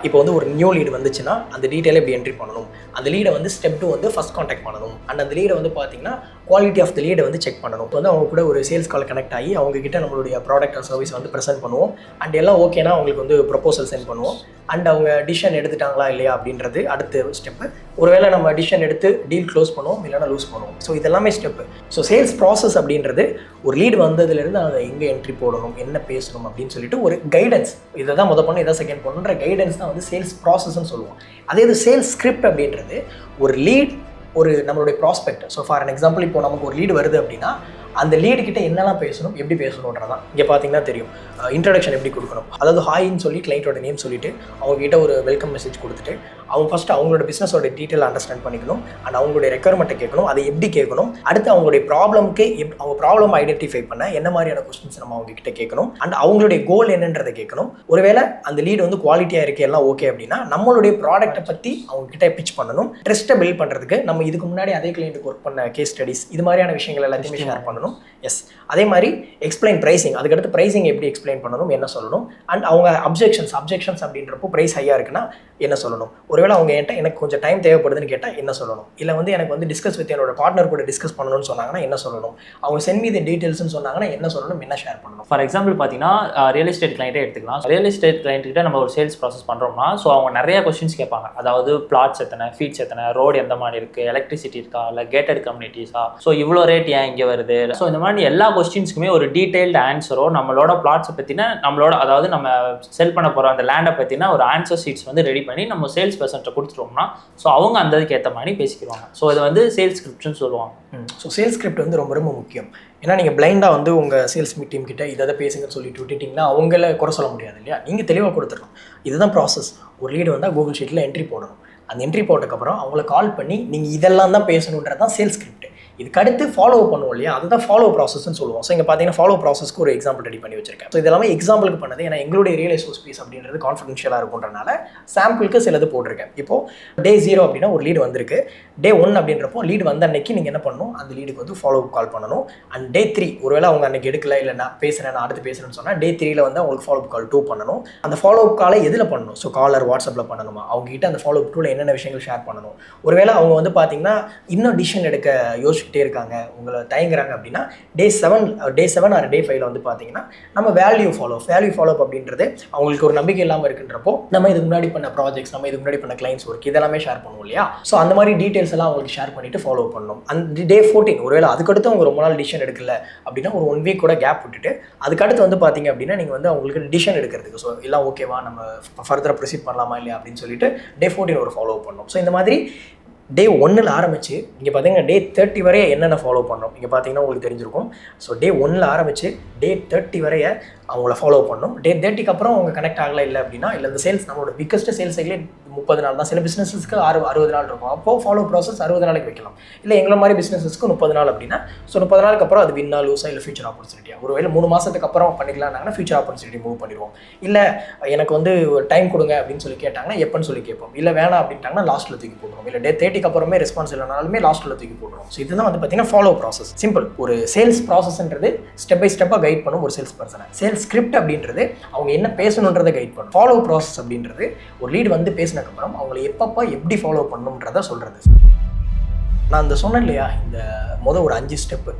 இப்போ வந்து ஒரு நியூ லீடு வந்துச்சுன்னா அந்த டீட்டெயிலை எப்படி என்ட்ரி பண்ணணும், அந்த லீடை வந்து ஸ்டெப் 2 வந்து ஃபஸ்ட் கான்டாக்ட் பண்ணணும், அண்ட் அந்த லீடை வந்து பார்த்தீங்கன்னா குவாலிட்டி ஆஃப் த லீடை வந்து செக் பண்ணணும். வந்து அவங்க கூட ஒரு சேல்ஸ் கால் கனெக்ட் ஆகி அவங்ககிட்ட நம்மளுடைய ப்ராடக்ட் ஆர் சர்வீஸ் வந்து ப்ரெசென்ட் பண்ணுவோம். அண்ட் எல்லாம் ஓகேனா அவங்களுக்கு வந்து ப்ரொபோசல் சென்ட் பண்ணுவோம். அண்ட் அவங்க டிசிஷன் எடுத்துட்டாங்களா இல்லையா அப்படின்றது அடுத்த ஸ்டெப்பு. ஒருவேளை நம்ம டிசிஷன் எடுத்து டீல் க்ளோஸ் பண்ணுவோம், இல்லைனா லூஸ் பண்ணுவோம். ஸோ இதெல்லாமே ஸ்டெப்பு. ஸோ சேல்ஸ் ப்ராசஸ் அப்படின்றது ஒரு லீடு வந்ததுலேருந்து அதை எங்கே என்ட்ரி போடணும், என்ன பேசணும் அப்படின்னு சொல்லிட்டு ஒரு கைடன்ஸ், இதை தான் பண்ணணும், இதை செகண்ட் பண்ணணுன்ற கைடன்ஸ் தான் வந்து சேல்ஸ் ப்ராசஸ்ன்னு சொல்லுவோம். அதே இது சேல்ஸ் ஸ்கிரிப்ட் அப்படின்றது ஒரு லீட், ஒரு நம்மளுடைய prospect. So for an example இப்போ நமக்கு ஒரு லீடு வருது அப்படின்னா அந்த லீடு கிட்ட என்னெல்லாம் பேசணும், எப்படி பேசணுன்றதான் இங்கே பார்த்தீங்கன்னா தெரியும். இன்ட்ரடக்ஷன் எப்படி கொடுக்கணும், அதாவது ஹாயின்னு சொல்லி கிளைண்ட்டோட நேம் சொல்லிட்டு அவங்ககிட்ட ஒரு வெல்கம் மெசேஜ் கொடுத்துட்டு அவங்க ஃபஸ்ட்டு அவங்களோட பிஸ்னஸோட டீட்டெயில் அண்டர்ஸ்டாண்ட் பண்ணிக்கணும். அண்ட் அவங்களுடைய ரெக்குயர்மெண்ட்டை கேட்கணும், அதை எப்படி கேட்கணும், அடுத்து அவங்களுடைய ப்ராப்ளம்க்கு அவங்க ப்ராப்ளம் ஐடென்டிஃபை பண்ண என்ன மாதிரியான கொஸ்டின்ஸ் நம்ம அவங்க கிட்ட கேட்கணும், அண்ட் அவங்களுடைய கோல் என்னன்றதை கேட்கணும். ஒருவேளை அந்த லீடு வந்து குவாலிட்டியாக இருக்குது, எல்லாம் ஓகே அப்படின்னா நம்மளுடைய ப்ராடக்ட்டை பற்றி அவங்க கிட்ட பிச் பண்ணணும். ட்ரஸ்ட்டை பில்ட் பண்ணுறதுக்கு நம்ம இதுக்கு முன்னாடி அதே கிளைண்ட்டுக்கு ஒர்க் பண்ண கேஸ் ஸ்டடிஸ், இது மாதிரியான விஷயங்கள் எல்லாத்தையுமே ஷேர் பண்ணணும். எஸ், அதே மாதிரி எக்ஸ்பிளைன் ப்ரைசிங், அதுக்கடுத்து ப்ரைசிங் எப்படி எக்ஸ்பிளைன் பண்ணணும், என்ன சொல்லணும், அண்ட் அவங்க அப்ஜெக்ஷன்ஸ் அப்படின்றப்போ ப்ரைஸ் ஹையாக இருக்குன்னா என்ன சொல்லணும், ஒருவேளை அவங்க என்கிட்ட எனக்கு கொஞ்சம் டைம் தேவைப்படுதுன்னு கேட்டால் என்ன சொல்லணும், இல்லை வந்து எனக்கு வந்து டிஸ்கஸ் வித் என்னோட பார்ட்னர் கூட டிஸ்கஸ் பண்ணணும்னு சொன்னாங்கன்னா என்ன சொல்லணும், அவங்க சென்ட் மீ தி டீட்டெயில்ஸ்னு சொன்னாங்கன்னா என்ன சொல்லணும், என்ன ஷேர் பண்ணணும். ஃபார் எக்ஸாம்பிள் பார்த்தீங்கன்னா ரியல் எஸ்டேட் கிளைண்ட்டே எடுத்துக்கலாம். ரியல் எஸ்டேட் கிளைண்ட் கிட்ட நம்ம ஒரு சேல்ஸ் ப்ராசஸ் பண்ணுறோம்னா ஸோ அவங்க நிறைய கொஸ்டின்ஸ் கேட்பாங்க. அதாவது பிளாட்ஸ் எத்தனை, ஃபீட்ஸ் எத்தனை, ரோடு எந்த மாதிரி இருக்குது, எலக்ட்ரிசிட்டி இருக்கா, இல்லை கேட்டட் கம்யூனிட்டிஸா, ஸோ இவ்வளோ ரேட் ஏன் இங்கே வருது, ஸோ இந்த மாதிரி எல்லா கொஸ்டின்ஸ்க்குமே ஒரு டீடைல்டு ஆன்சரோ, நம்மளோட பிளாட்ஸை பற்றின நம்மளோட, அதாவது நம்ம செல் பண்ண போகிற அந்த லேண்டை பற்றின ஒரு ஆன்சர் ஷீட்ஸ் வந்து ரெடி பண்ணி நம்ம சேல்ஸ் பர்சன்ட்டை கொடுத்துட்டோம்னா ஸோ அவங்க அந்த இதுக்கு ஏற்ற மாதிரி பேசிக்கிடுவாங்க. ஸோ இது வந்து சேல்ஸ் ஸ்கிரிப்ட்னு சொல்லுவாங்க. ஸோ சேல்ஸ் ஸ்கிரிப்ட் வந்து ரொம்ப ரொம்ப முக்கியம். ஏன்னா நீங்கள் பிளைண்டாக வந்து உங்கள் சேல்ஸ் டீம் கிட்ட இதை பேசுங்கன்னு சொல்லிட்டு விட்டுட்டிங்கன்னா அவங்கள குறை சொல்ல முடியாது இல்லையா, நீங்கள் தெளிவாக கொடுத்துடணும். இதுதான் ப்ராசஸ். ஒரு லீடு வந்தால் கூகுள் ஷீட்டில் என்ட்ரி போடணும். அந்த என்ட்ரி போட்டதுக்கப்புறம் அவங்கள கால் பண்ணி நீங்கள் இதெல்லாம் தான் பேசணுன்றது தான் சேல்ஸ் ஸ்கிரிப்ட். இதுக்கு அடுத்து ஃபாலோ பண்ணுவோம் இல்லையா, அதுதான் ஃபாலோ ப்ராசஸ்ன்னு சொல்லுவோம். ஸோ இங்கே பார்த்தீங்கன்னா ஃபாலோ ப்ராசஸ்க்கு ஒரு எக்ஸாம்பிள் ரெடி பண்ணி வச்சிருக்கேன். ஸோ இதெல்லாமே எக்ஸாம்பிளுக்கு பண்ணது, ஏன்னா எங்களுடைய ரியல் SOPs அப்படின்றது கான்ஃபிடென்ஷியலாக இருக்குன்றனால சாம்பிளுக்கு சிலது போட்டிருக்கேன். இப்போது டே 0 அப்படின்னா ஒரு லீடு வந்திருக்கு. டே 1 அப்படின்றப்போ லீடு வந்த அன்னைக்கு நீங்கள் என்ன பண்ணணும், அந்த லீடுக்கு வந்து ஃபாலோ கால் பண்ணணும். அண்ட் டே 3 ஒருவேளை அவங்க அன்னைக்கு எடுக்கல, இல்லை நான் பேசுகிறேன், நான் அடுத்து பேசுகிறேன்னு சொன்னால் டே 3ல் வந்து அவங்களுக்கு ஃபாலோ கால் 2 பண்ணணும். அந்த ஃபாலோ காலை எதில் பண்ணணும், ஸோ காலர் வாட்ஸ்அப்பில் பண்ணணுமா, அவங்ககிட்ட அந்த ஃபாலோ 2ல் என்னென்ன விஷயங்கள் ஷேர் பண்ணணும். ஒருவேளை அவங்க வந்து பார்த்தீங்கன்னா இன்னும் டிசிஷன் எடுக்க யோசிச்சுட்டே இருக்காங்க, உங்களை தயங்குறாங்க அப்படின்னா டே 7 ஆர் டே 5ல் வந்து பார்த்தீங்கன்னா நம்ம வேல்யூ ஃபாலோ அப் அப்படின்றது அவங்களுக்கு ஒரு நம்பிக்கை இல்லாமல் இருக்குன்றப்போ நம்ம இதுக்கு முன்னாடி பண்ண ப்ராஜெக்ட்ஸ், நம்ம இதுக்கு முன்னாடி பண்ண கிளைண்ட்ஸ் ஒர்க் இதெல்லாமே ஷேர் பண்ணுவோம் இல்லையா. ஸோ அந்த மாதிரி டீட்டெயில்ஸ் எல்லாம் அவங்களுக்கு ஷேர் பண்ணிட்டு ஃபாலோ பண்ணணும். அந்த டே 14 ஒருவேளை அதுக்கடுத்து அவங்க ரொம்ப நாள் டிசிஷன் எடுக்கல அப்படின்னா ஒரு 1 வீக் கூட கேப் விட்டுட்டு அதுக்கடுத்து வந்து பார்த்தீங்க அப்படின்னா நீங்கள் வந்து அவங்களுக்கு டிசிஷன் எடுக்கிறதுக்கு ஸோ எல்லாம் ஓகேவா, நம்ம ஃபர்தராக ப்ரொசீட் பண்ணலாமா இல்லையா அப்படின்னு சொல்லிட்டு டே 14 ஒரு ஃபாலோ பண்ணணும். ஸோ இந்த மாதிரி டே 1ல் ஆரம்பிச்சு இங்கே பார்த்தீங்கன்னா டே 30 வரைய என்னென்ன ஃபாலோ பண்ணணும் இங்கே பார்த்தீங்கன்னா உங்களுக்கு தெரிஞ்சிருக்கும். ஸோ டே 1ல் ஆரம்பிச்சு டே 30 வரைய அவங்கள ஃபாலோ பண்ணணும். டே 30க்கு அப்புறம் அவங்க கனெக்ட் ஆகலை இல்லை அப்படின்னா, இல்லை இந்த சேல்ஸ் நம்மளோட பிக்கஸ்ட் சேல்ஸ் சைக்கிளே 30 நாள் தான். சில பிஸ்னஸஸ்க்கு 60 நாள் இருக்கும். அப்போது ஃபாலோ ப்ராசஸ் 60 நாளைக்கு வைக்கலாம். இல்லை எங்களை மாதிரி பிஸ்னஸஸ்க்கு 30 நாள் அப்படின்னா ஸோ 30 நாளுக்கு அப்புறம் அது வின்னா லூஸாக இல்லை ஃபியூச்சர் ஆப்பர்ச்சுனிட்டியாக ஒருவேளை 3 மாதத்துக்கு அப்புறம் பண்ணிக்கலாம்னாங்கன்னா ஃபியூச்சர் ஆப்பர்ச்சுனிட்டி மூவ் பண்ணிடுவோம். இல்லை எனக்கு வந்து டைம் கொடுங்க அப்படின்னு சொல்லி கேட்டாங்கன்னா எப்போன்னு சொல்லி கேட்போம். இல்லை வேணாம் அப்படின்ட்டாங்கன்னா லாஸ்ட்டில் தூக்கி போடுவோம். இல்லை டே 30க்கு அப்புறமே ரெஸ்பான்ஸ் இல்லைனாலுமே லாஸ்ட்டில் தூக்கி போடுறோம். ஸோ இதுதான் வந்து பார்த்தீங்கன்னா ஃபாலோ ப்ராசஸ். சிம்பிள். ஒரு சேல்ஸ் ப்ராசஸ்ன்றது ஸ்டெப் பை ஸ்டெப்பாக கைட் பண்ணும் ஒரு சேல்ஸ் பர்சனை. சேல்ஸ் ஸ்கிரிப்ட் அப்படின்றது அவங்க என்ன பேசணுன்றதை கைட் பண்ணும். ஃபாலோ ப்ராசஸ் அப்படின்றது ஒரு லீடு வந்து பேசினதுக்கப்புறம் அவங்களை எப்பப்போ எப்படி ஃபாலோ பண்ணணுன்றதை சொல்கிறது. நான் இந்த சொன்னேன் இல்லையா, இந்த ஒரு 5 ஸ்டெப்பு,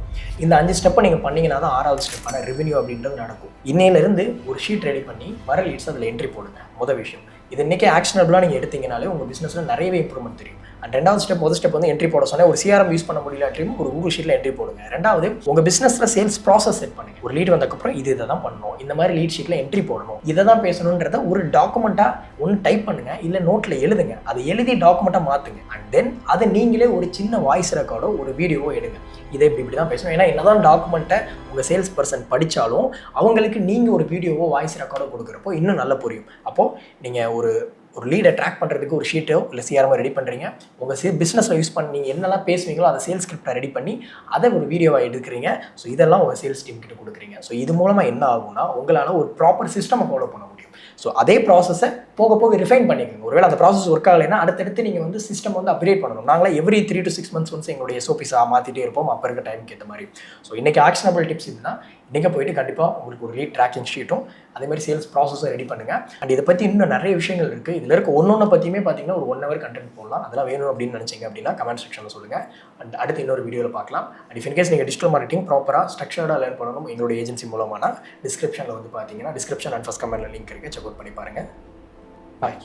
இந்த 5 ஸ்டெப்பை நீங்கள் பண்ணிங்கன்னா தான் 6வது ஸ்டெப்பான ரெவென்யூ அப்படின்றது நடக்கும். இன்னையிலேருந்து ஒரு ஷீட் ரெடி பண்ணி வர லீட்ஸ் அதில் என்ட்ரி போடுங்க. விஷயம் இது இன்றைக்கே ஆக்ஷனபிளாக நீங்கள் எடுத்தீங்கனாலே உங்கள் பிஸ்னஸில் நிறையவே இம்ப்ரூவ்மெண்ட் தெரியும். அண்ட் 2வது ஸ்டெப் வந்து என்ட்ரி போட சொன்னேன். ஒரு CRM யூஸ் பண்ண முடியலாட்டியும் ஒரு கூகுள் ஷீட்டில் என்ட்ரி போடுங்க. 2வது உங்கள் பிஸ்னஸில் சேல்ஸ் ப்ராசஸ் செட் பண்ணுங்க. ஒரு லீட் வந்ததுக்கப்புறம் இதை தான் பண்ணணும், இந்த மாதிரி லீட் ஷீட்டில் என்ட்ரி போடணும், இதை தான் பேசணுன்றத ஒரு டாக்குமெண்ட்டாக ஒன்று டைப் பண்ணுங்கள், இல்லை நோட்டில் எழுதுங்க. அதை எழுதி டாக்குமெண்ட்டாக மாற்றுங்க. அண்ட் தென் அதை நீங்களே ஒரு சின்ன வாய்ஸ் ரெக்கார்டோ ஒரு வீடியோவோ எடுங்க. இதை இப்படி தான் பேசணும். ஏன்னா என்னதான் டாக்குமெண்ட்டை உங்கள் சேல்ஸ் பர்சன் படித்தாலும் அவங்களுக்கு நீங்கள் ஒரு வீடியோவோ வாய்ஸ் ரெக்கார்டோ கொடுக்குறப்போ இன்னும் நல்லா புரியும். அப்போது நீங்கள் ஒரு லீடை ட்ராக் பண்ணுறதுக்கு ஒரு ஷீட்டோ இல்லை CRM ரெடி பண்ணுறீங்க. உங்கள் பிஸ்னஸில் யூஸ் பண்ணி நீங்கள் என்னெல்லாம் பேசுவீங்களோ அதை சேல்ஸ் ஸ்கிரிப்டை ரெடி பண்ணி அதை ஒரு வீடியோவாக எடுக்கிறீங்க. ஸோ இதெல்லாம் உங்கள் சேல்ஸ் டீம் கிட்ட கொடுக்குறீங்க. ஸோ இது மூலமாக என்ன ஆகும்னா உங்களால் ஒரு ப்ராப்பர் சிஸ்டமை ஃபாலோ பண்ண முடியும். ஸோ அதே ப்ராசஸை போக போக ரிஃபைன் பண்ணிக்கோங்க. ஒருவேளை அந்த ப்ராசஸ் ஒர்க் ஆகலைன்னா அடுத்தடுத்து நீங்கள் வந்து சிஸ்டம் வந்து அப்கிரேட் பண்ணணும். நாங்களே எவ்ரி 3 to 6 months வந்து எங்களுடைய SOPஸாக மாற்றிட்டே இருப்போம் அப்போ இருக்க டைமுக்கு ஏற்ற மாதிரி. ஸோ இன்றைக்கி ஆக்ஷனபிள் டிப்ஸ் இதுதான். இன்றைக்கி போயிட்டு கண்டிப்பாக உங்களுக்கு ஒரு லீட் ட்ராக்கிங் ஷீட்டும் அதேமாதிரி சேல்ஸ் ப்ராசஸும் ரெடி பண்ணுங்கள். அண்ட் இதை பற்றி இன்னும் நிறைய விஷயங்கள் இருக்குது. இதில் இருக்க ஒன்று பற்றியுமே பார்த்தீங்கன்னா ஒரு 1 hour கண்டென்ட் போடலாம். அதெல்லாம் வேணும் அப்படின்னு நினச்சிங்க அப்படின்னா கமெண்ட் செக்ஷனில் சொல்லுங்கள். அண்ட் அடுத்து இன்னொரு வீடியோவில் பார்க்கலாம். அண்ட் இஃப் இன்கேஸ் நீங்கள் டிஜிட்டல் மார்க்கெட்டிங் ப்ராப்பராக ஸ்ட்ரக்சர்டாக லேர்ன் பண்ணணும் எங்களுடைய ஏஜென்சி மூலமான டிஸ்கிரிப்ஷனில் வந்து பார்த்தீங்கன்னா டிஸ்கிரிப்ஷன் அண்ட் ஃபர்ஸ்ட் கமெண்ட்டில் லிங்க் இருக்குது. செக் அவுட் பண்ணி பாருங்கள். பாய்.